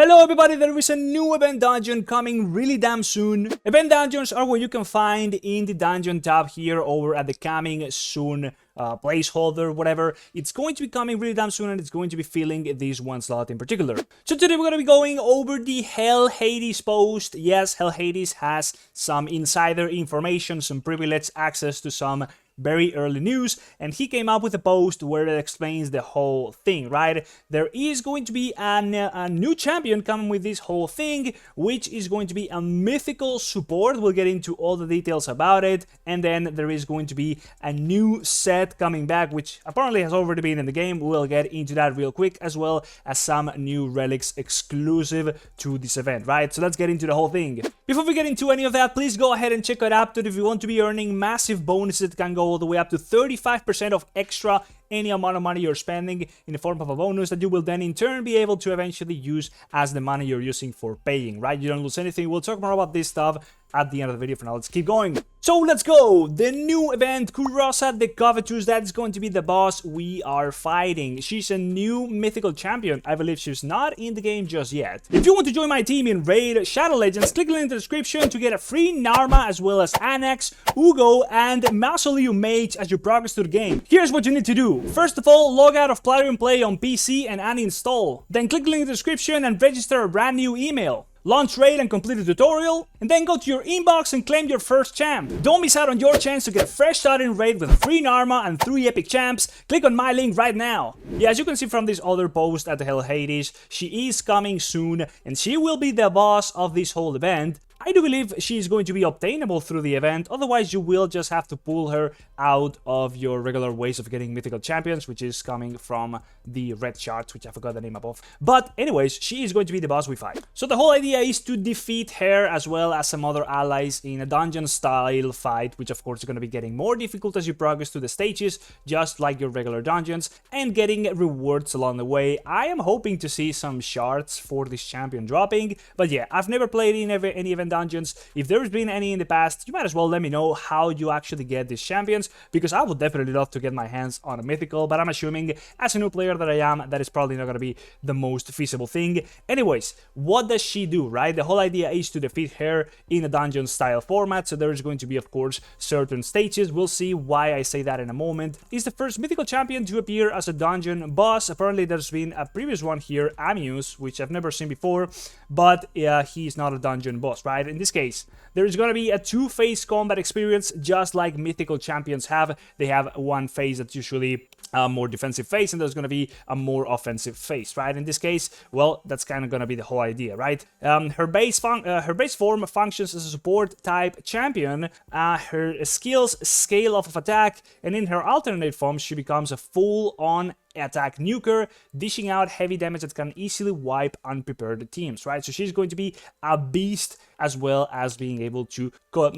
Hello everybody, there is a new event dungeon coming really damn soon. Event dungeons are what you can find in the dungeon tab here over at the coming soon placeholder, whatever. It's going to be coming really damn soon and it's going to be filling this one slot in particular. So today we're going to be going over the Hell Hades post. Yes, Hell Hades has some insider information, some privileged access to some very early news, and he came up with a post where it explains the whole thing, right? There is going to be a new champion coming with this whole thing, which is going to be a mythical support. We'll get into all the details about it, and then there is going to be a new set coming back, which apparently has already been in the game. We'll get into that real quick, as well as some new relics exclusive to this event, right? So let's get into the whole thing. Before we get into any of that, please go ahead and check out Aptoide if you want to be earning massive bonuses that can go all the way up to 35% of extra any amount of money you're spending in the form of a bonus that you will then in turn be able to eventually use as the money you're using for paying, right? You don't lose anything. We'll talk more about this stuff at the end of the video. For now, let's keep going. So let's go. The new event, Kurosa the Covetous, that's going to be the boss we are fighting. She's a new mythical champion. I believe she's not in the game just yet. If you want to join my team in Raid Shadow Legends, click the link in the description to get a free Narma as well as Anax, Uugo, and Mausoleum Mage as you progress through the game. Here's what you need to do. First of all, log out of Plarium Play on PC and uninstall. Then click the link in the description and register a brand new email. Launch Raid and complete the tutorial, and then go to your inbox and claim your first champ. Don't miss out on your chance to get a fresh start in Raid with a free Narma and 3 epic champs. Click on my link right now. Yeah, as you can see from this other post at the Hell Hades, she is coming soon, and she will be the boss of this whole event. I do believe she is going to be obtainable through the event, otherwise you will just have to pull her out of your regular ways of getting mythical champions, which is coming from the red shards, which I forgot the name of. But anyways, she is going to be the boss we fight. So the whole idea is to defeat her as well as some other allies in a dungeon style fight, which of course is going to be getting more difficult as you progress through the stages, just like your regular dungeons, and getting rewards along the way. I am hoping to see some shards for this champion dropping, but yeah, I've never played in any event dungeons. If there's been any in the past, you might as well let me know how you actually get these champions, because I would definitely love to get my hands on a mythical, but I'm assuming as a new player that I am, that is probably not going to be the most feasible thing. Anyways, what does she do, right? The whole idea is to defeat her in a dungeon style format, so there's going to be of course certain stages. We'll see why I say that in a moment. Is the first mythical champion to appear as a dungeon boss. Apparently there's been a previous one here, Amuse, which I've never seen before, but he's not a dungeon boss, right? In this case, there is going to be a two-phase combat experience, just like mythical champions have. They have one phase that's usually a more defensive phase, and there's going to be a more offensive phase, right? In this case, well, that's kind of going to be the whole idea, right? Her base form functions as a support type champion. Her skills scale off of attack, and in her alternate form, she becomes a full-on attack nuker, dishing out heavy damage that can easily wipe unprepared teams, right? So she's going to be a beast, as well as being able to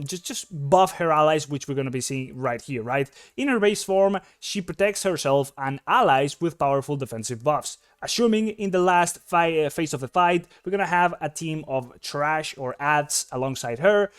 just buff her allies, which we're going to be seeing right here, right? In her base form, she protects herself and allies with powerful defensive buffs. Assuming in the last phase of the fight, we're gonna have a team of trash or ads alongside her,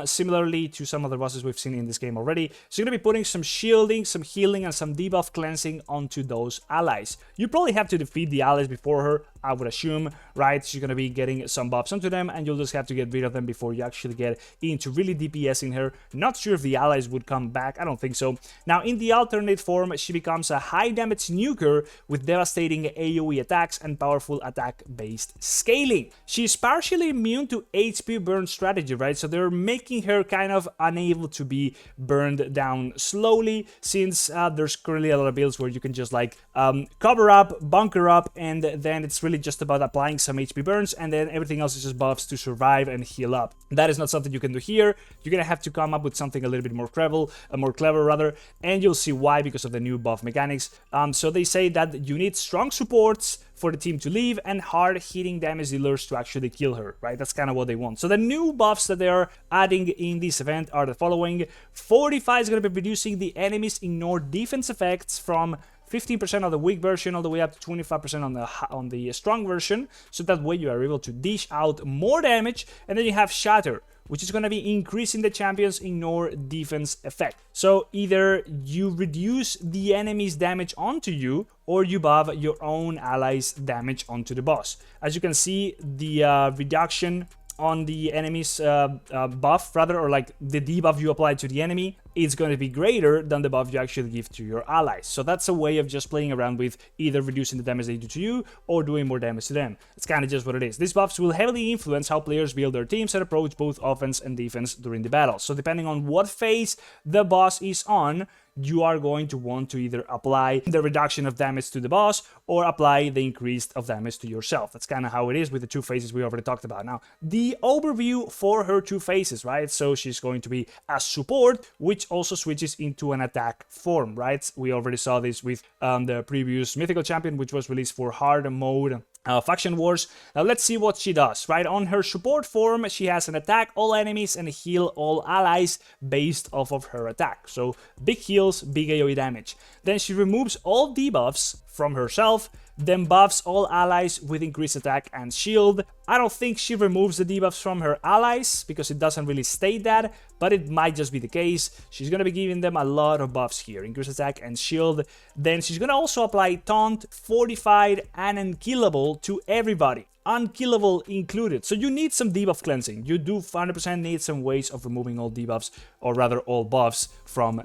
similarly to some other bosses we've seen in this game already. So you're gonna be putting some shielding, some healing, and some debuff cleansing onto those allies. You probably have to defeat the allies before her, I would assume, right? She's gonna be getting some buffs onto them, and you'll just have to get rid of them before you actually get into really DPSing her. Not sure if the allies would come back, I don't think so. Now, in the alternate form, she becomes a high damage nuker with devastating AoE attacks and powerful attack-based scaling. She's partially immune to HP burn strategy, right? So they're making her kind of unable to be burned down slowly, since there's currently a lot of builds where you can just like cover up, bunker up, and then it's really just about applying some HP burns, and then everything else is just buffs to survive and heal up. That is not something you can do here. You're gonna have to come up with something a little bit more clever rather, and you'll see why, because of the new buff mechanics. So they say that you need strong supports for the team to leave and hard-hitting damage dealers to actually kill her, right? That's kind of what they want. So the new buffs that they are adding in this event are the following. 45 is going to be reducing the enemy's ignore defense effects from 15% on the weak version all the way up to 25% on the strong version, so that way you are able to dish out more damage. And then you have Shatter, which is going to be increasing the champion's ignore defense effect. So either you reduce the enemy's damage onto you, or you buff your own allies' damage onto the boss. As you can see, the reduction on the enemy's buff, rather, or like the debuff you apply to the enemy, is going to be greater than the buff you actually give to your allies. So that's a way of just playing around with either reducing the damage they do to you or doing more damage to them. It's kind of just what it is. These buffs will heavily influence how players build their teams and approach both offense and defense during the battle. So depending on what phase the boss is on, you are going to want to either apply the reduction of damage to the boss or apply the increase of damage to yourself. That's kind of how it is with the two phases we already talked about. Now, the overview for her two phases, right? So she's going to be a support, which also switches into an attack form, right? We already saw this with the previous Mythical Champion, which was released for hard mode Faction Wars. Now let's see what she does, right? On her support form, she has an attack all enemies and heal all allies based off of her attack. So big heals, big AoE damage. Then she removes all debuffs from herself, then buffs all allies with increased attack and shield. I don't think she removes the debuffs from her allies, because it doesn't really state that, but it might just be the case. She's going to be giving them a lot of buffs here, increased attack and shield. Then she's going to also apply Taunt, Fortified, and Unkillable to everybody. Unkillable included. So you need some debuff cleansing. You do 100% need some ways of removing all debuffs, or rather all buffs from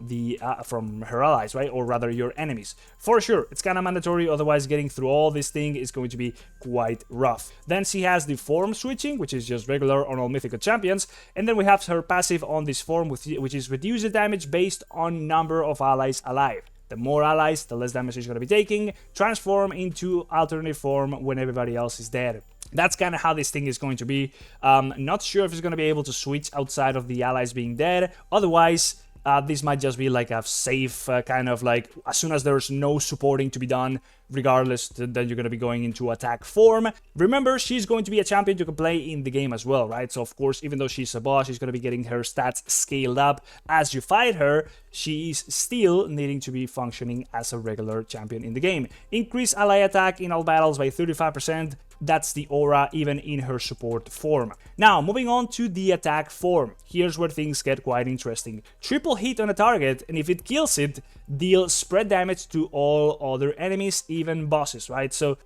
her allies, right? Or rather your enemies. For sure, it's kind of mandatory, otherwise getting through all this thing is going to be quite rough. Then she has the form switching, which is just regular on all mythical champions, and then we have her passive on this form, which is reduce the damage based on number of allies alive. The more allies, the less damage she's going to be taking. Transform into alternate form when everybody else is dead. That's kind of how this thing is going to be. Not sure if it's going to be able to switch outside of the allies being dead. Otherwise, this might just be like a safe kind of like, as soon as there's no supporting to be done, regardless, then you're going to be going into attack form. Remember, she's going to be a champion you can play in the game as well, right? So of course, even though she's a boss, she's going to be getting her stats scaled up as you fight her. She's still needing to be functioning as a regular champion in the game. Increase ally attack in all battles by 35%. That's the aura even in her support form. Now, moving on to the attack form. Here's where things get quite interesting. Triple hit on a target, and if it kills it, deal spread damage to all other enemies, even bosses, right? So,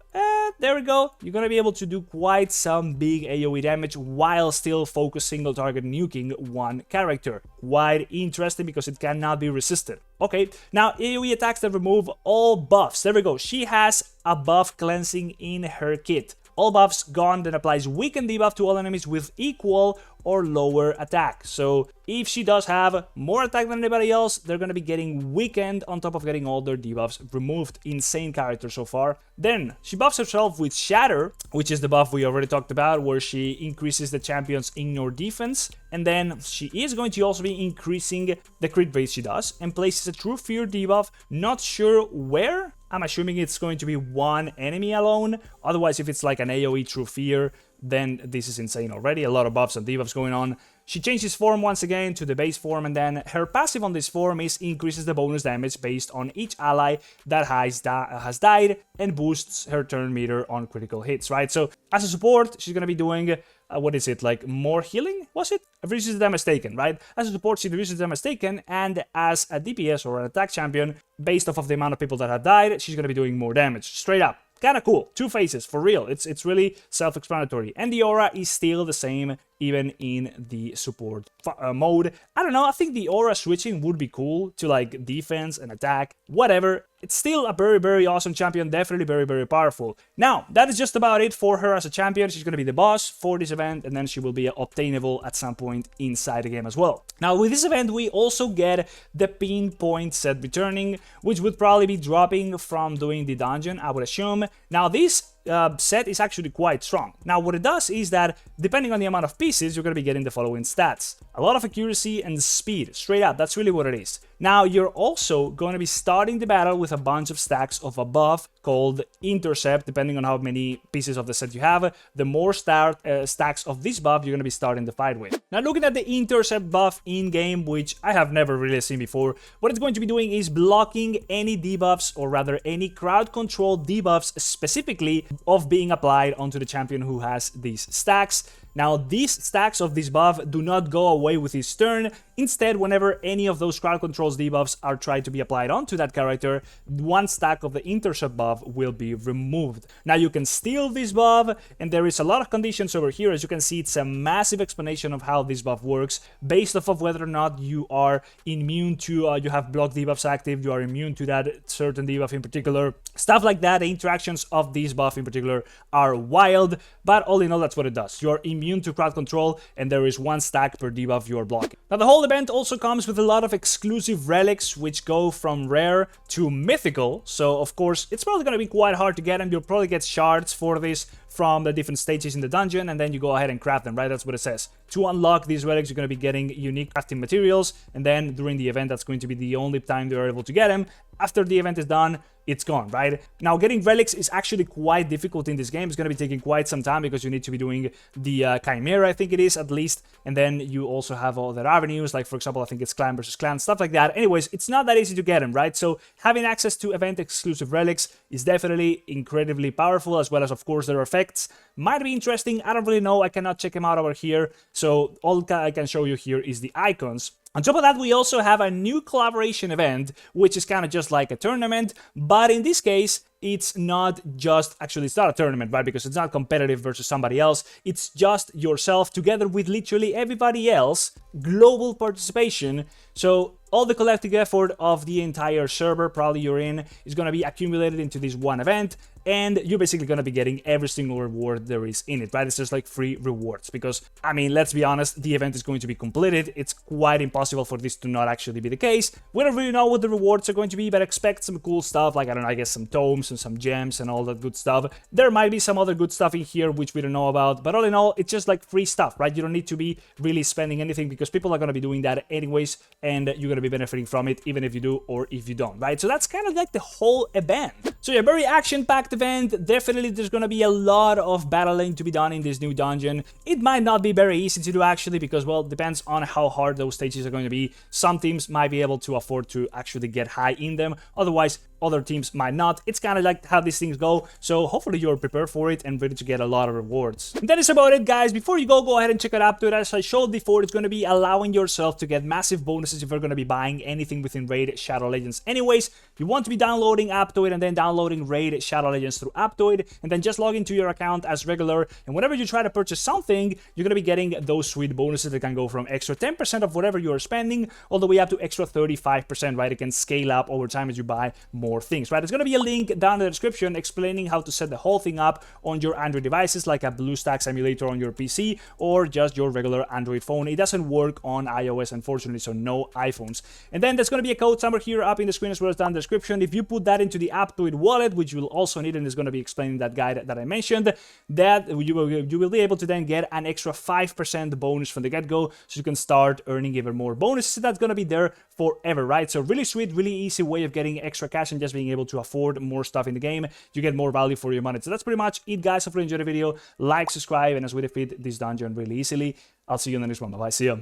there we go. You're gonna be able to do quite some big AoE damage while still focus single target nuking one character. Quite interesting because it cannot be resisted. Okay, now AoE attacks that remove all buffs. There we go. She has a buff cleansing in her kit. All buffs gone, then applies weaken debuff to all enemies with equal or lower attack. So if she does have more attack than anybody else, they're going to be getting weakened on top of getting all their debuffs removed. Insane character so far. Then she buffs herself with Shatter, which is the buff we already talked about, where she increases the champion's ignore defense. And then she is going to also be increasing the crit rate she does, and places a True Fear debuff. Not sure where. I'm assuming it's going to be one enemy alone. Otherwise, if it's like an AoE True Fear, then this is insane already. A lot of buffs and debuffs going on. She changes form once again to the base form, and then her passive on this form is increases the bonus damage based on each ally that has died, and boosts her turn meter on critical hits, right? So as a support, she's going to be doing, what is it, like more healing, was it? Reduces the damage taken, right? As a support, she reduces the damage taken, and as a DPS or an attack champion, based off of the amount of people that have died, she's going to be doing more damage, straight up. Kind of cool. Two phases, for real. It's really self-explanatory. And the aura is still the same, even in the support mode. I don't know, I think the aura switching would be cool to like defense and attack, whatever. It's still a very, very awesome champion, definitely very, very powerful. Now, that is just about it for her as a champion. She's going to be the boss for this event, and then she will be obtainable at some point inside the game as well. Now, with this event, we also get the pinpoint set returning, which would probably be dropping from doing the dungeon, I would assume. Now, this set is actually quite strong. Now, what it does is that, depending on the amount of pieces, you're going to be getting the following stats. A lot of accuracy and speed, straight up, that's really what it is. Now, you're also going to be starting the battle with a bunch of stacks of a buff called Intercept, depending on how many pieces of the set you have. The more stacks of this buff you're going to be starting the fight with. Now, looking at the Intercept buff in-game, which I have never really seen before, what it's going to be doing is blocking any debuffs, or rather any crowd control debuffs specifically, of being applied onto the champion who has these stacks. Now, these stacks of this buff do not go away with his turn. Instead, whenever any of those crowd controls debuffs are tried to be applied onto that character, one stack of the intercept buff will be removed. Now, you can steal this buff, and there is a lot of conditions over here. As you can see, it's a massive explanation of how this buff works, based off of whether or not you are immune to, you have block debuffs active, you are immune to that certain debuff in particular. Stuff like that, the interactions of this buff in particular are wild, but all in all, that's what it does. You're immune to crowd control, and there is one stack per debuff you're blocking. Now, the whole event also comes with a lot of exclusive relics, which go from rare to mythical, so of course, it's probably going to be quite hard to get them. You'll probably get shards for this from the different stages in the dungeon, and then you go ahead and craft them, right? That's what it says. To unlock these relics, you're going to be getting unique crafting materials, and then during the event, that's going to be the only time you're able to get them. After the event is done, it's gone, right? Now, getting relics is actually quite difficult in this game. It's going to be taking quite some time because you need to be doing the Chimera, I think it is, at least. And then you also have other avenues, like, for example, I think it's clan versus clan, stuff like that. Anyways, it's not that easy to get them, right? So having access to event-exclusive relics is definitely incredibly powerful, as well as, of course, their effects might be interesting. I don't really know. I cannot check them out over here. So all I can show you here is the icons. On top of that, we also have a new collaboration event, which is kind of just like a tournament, but in this case, it's not just, actually it's not a tournament, right, because it's not competitive versus somebody else, it's just yourself together with literally everybody else, global participation, so all the collective effort of the entire server, probably you're in, is going to be accumulated into this one event, and you're basically going to be getting every single reward there is in it, right? It's just like free rewards, because, I mean, let's be honest, the event is going to be completed. It's quite impossible for this to not actually be the case. We don't really know what the rewards are going to be, but expect some cool stuff, like, I don't know, I guess some tomes and some gems and all that good stuff. There might be some other good stuff in here which we don't know about, but all in all, it's just like free stuff, right? You don't need to be really spending anything, because people are going to be doing that anyways, and you're going to be benefiting from it, even if you do or if you don't, right? So that's kind of like the whole event. So yeah, very action-packed event. Definitely there's gonna be a lot of battling to be done in this new dungeon. It might not be very easy to do actually, because, well, it depends on how hard those stages are going to be. Some teams might be able to afford to actually get high in them, otherwise other teams might not. It's kind of like how these things go, so hopefully you're prepared for it and ready to get a lot of rewards. And that is about it, guys. Before you go ahead and check it out. As I showed before, it's going to be allowing yourself to get massive bonuses if you're going to be buying anything within Raid Shadow Legends. Anyways, you want to be downloading Aptoide and then downloading Raid Shadow Legends through Aptoide, and then just log into your account as regular, and whenever you try to purchase something, you're going to be getting those sweet bonuses that can go from extra 10% of whatever you are spending all the way up to extra 35%, right? It can scale up over time as you buy more things, right? There's going to be a link down in the description explaining how to set the whole thing up on your Android devices, like a BlueStacks emulator on your PC or just your regular Android phone. It doesn't work on iOS, unfortunately, so no iPhones. And then there's going to be a code somewhere here up in the screen as well as down in the description. If you put that into the Aptoide wallet, which you will also need, and is going to be explaining that guide that I mentioned, that you will be able to then get an extra 5% bonus from the get-go, so you can start earning even more bonuses. That's going to be there forever, right? So really sweet, really easy way of getting extra cash and just being able to afford more stuff in the game. You get more value for your money. So that's pretty much it, guys. Hope you enjoyed the video. Like, subscribe, and as we defeat this dungeon really easily, I'll see you in the next one. Bye-bye. See ya.